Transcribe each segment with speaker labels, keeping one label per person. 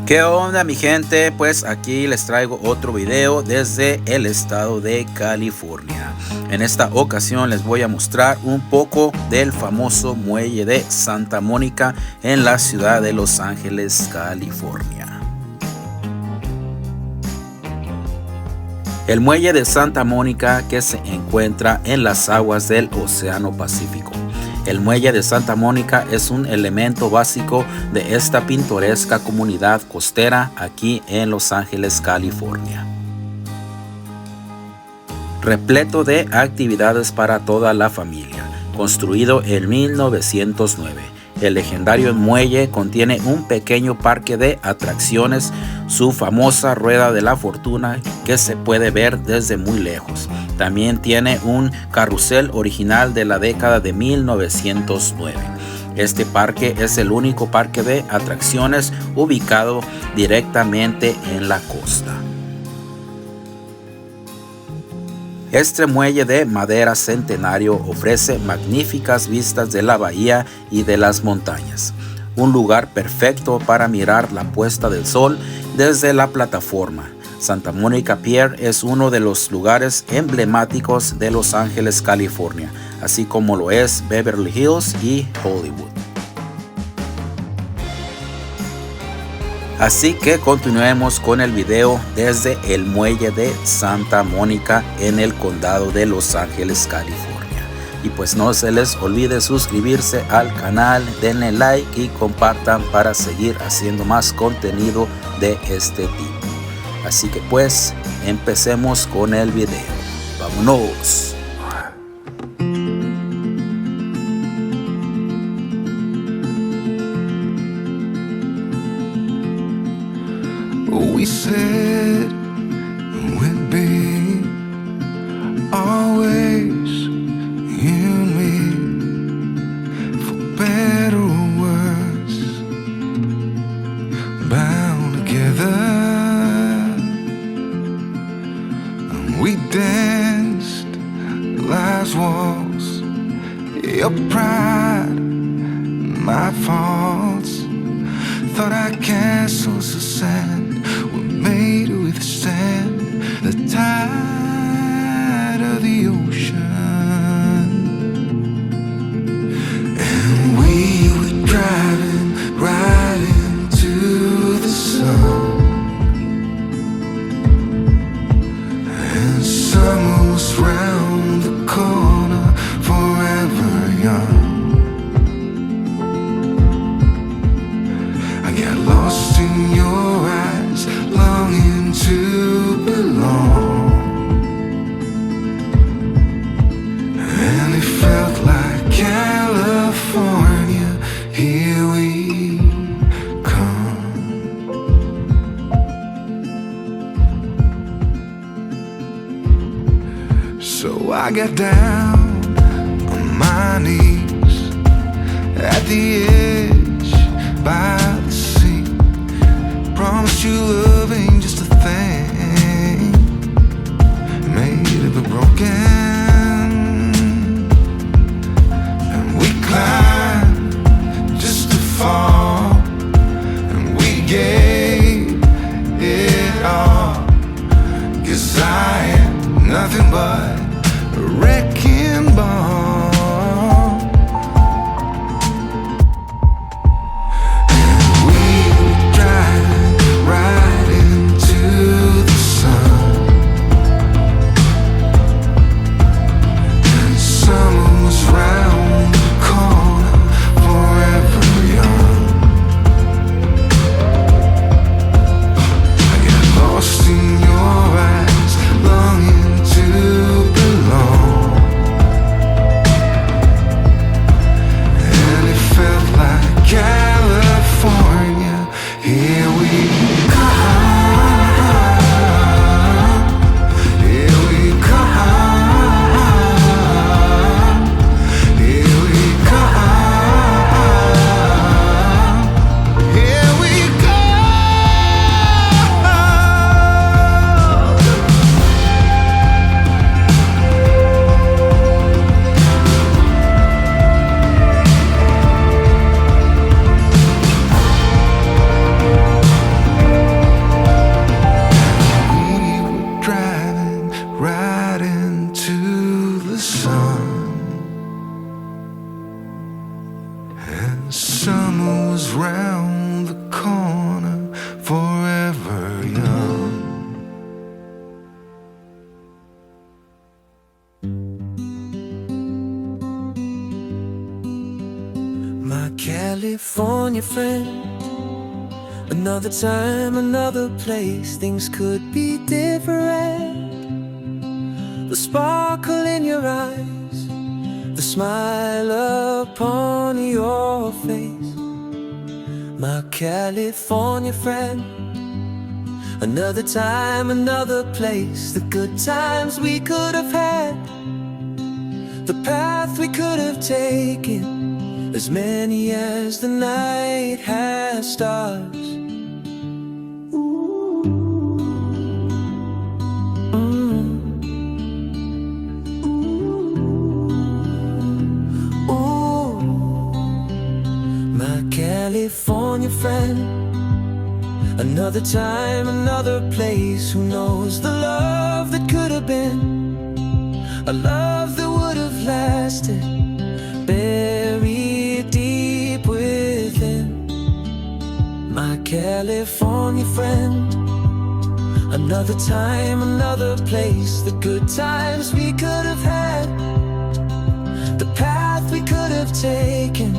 Speaker 1: ¿Qué onda, mi gente? Pues aquí les traigo otro video desde el estado de California. En esta ocasión les voy a mostrar un poco del famoso muelle de Santa Mónica en la ciudad de Los Ángeles, California. El muelle de Santa Mónica, que se encuentra en las aguas del Océano Pacífico. El muelle de Santa Mónica es un elemento básico de esta pintoresca comunidad costera aquí en Los Ángeles, California. Repleto de actividades para toda la familia, construido en 1909. El legendario muelle contiene un pequeño parque de atracciones, su famosa Rueda de la Fortuna que se puede ver desde muy lejos. También tiene un carrusel original de la década de 1909. Este parque es el único parque de atracciones ubicado directamente en la costa. Este muelle de madera centenario ofrece magníficas vistas de la bahía y de las montañas. Un lugar perfecto para mirar la puesta del sol desde la plataforma. Santa Mónica Pier es uno de los lugares emblemáticos de Los Ángeles, California, así como lo es Beverly Hills y Hollywood. Así que continuemos con el video desde el muelle de Santa Mónica en el condado de Los Ángeles, California. Y pues no se les olvide suscribirse al canal, denle like y compartan para seguir haciendo más contenido de este tipo. Así que pues empecemos con el video. ¡Vámonos!
Speaker 2: We said we'd be always you and me, for better or worse, bound together. And we danced life's waltz, your pride, my faults. Thought our castles of sand made to withstand the tide of the ocean. And we were driving right into the sun, and summer was round the corner, forever young. I got lost in your eyes, longing to belong, and it felt like California, here we come. So I got down on my knees at the edge by the sea. Promise you love ain't just a thing made of the broken. And we climbed just to fall, and we gave it all, 'cause I had nothing but a wrecking ball. California friend. Another time, another place, things could be different. The sparkle in your eyes, the smile upon your face, my California friend. Another time, another place, the good times we could have had, the path we could have taken, as many as the night has stars. California friend. Another time, another place, who knows the love that could have been, a love that would have lasted, buried deep within, my California friend. Another time, another place, the good times we could have had, the path we could have taken,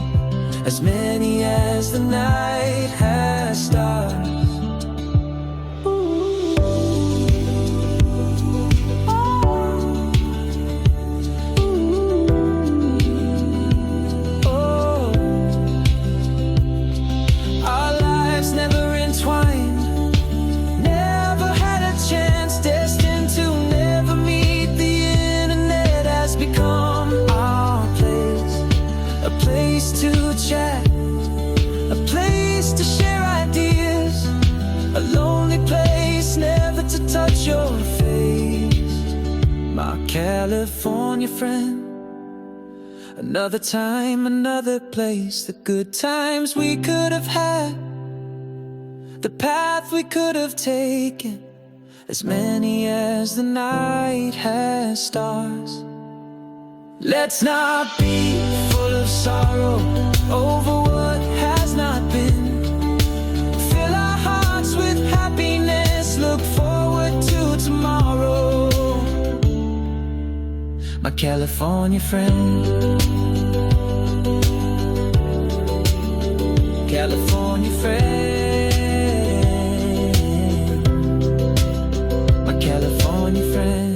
Speaker 2: as many as the night has stars. Oh, our lives never entwined, never had a chance, destined to never meet. The internet has become our place, a place to chat, a place to share ideas, a lonely place never to touch your face, my California friend. Another time, another place, the good times we could have had, the path we could have taken, as many as the night has stars. Let's not be full of sorrow over what has not been. Fill our hearts with happiness, look forward to tomorrow, my California friend. California friend, my California friend.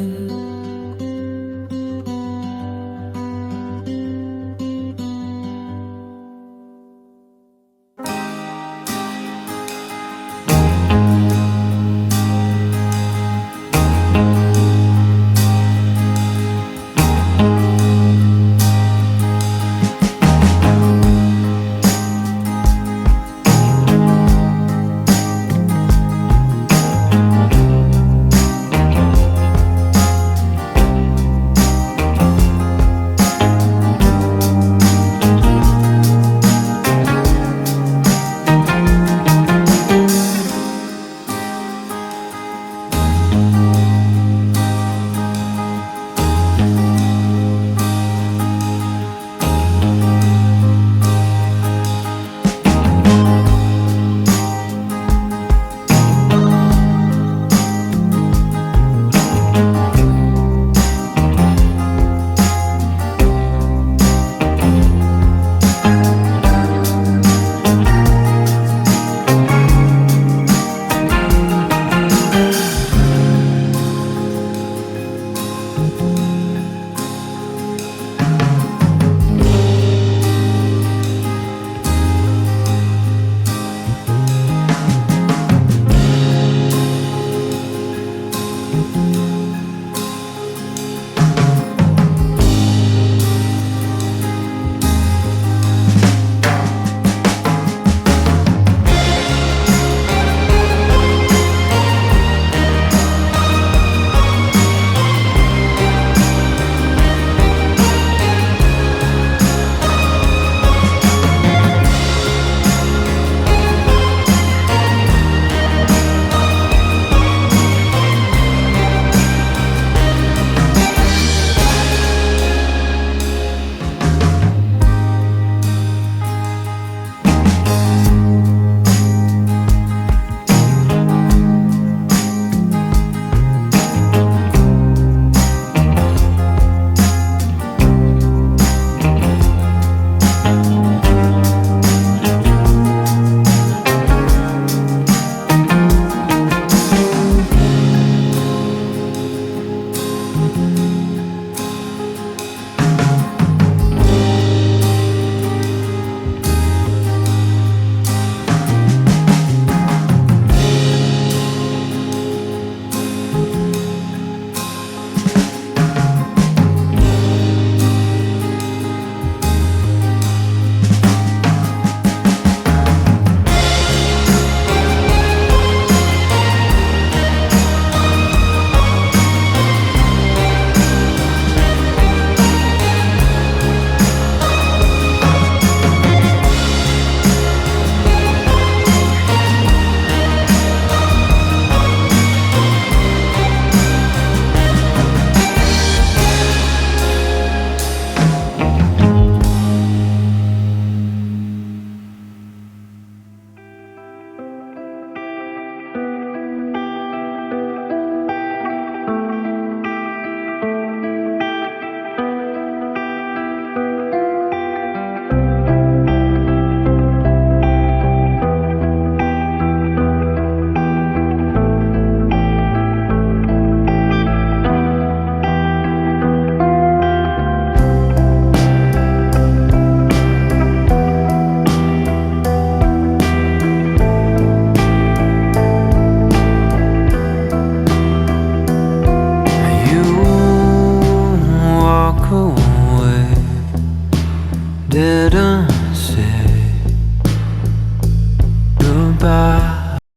Speaker 3: didn't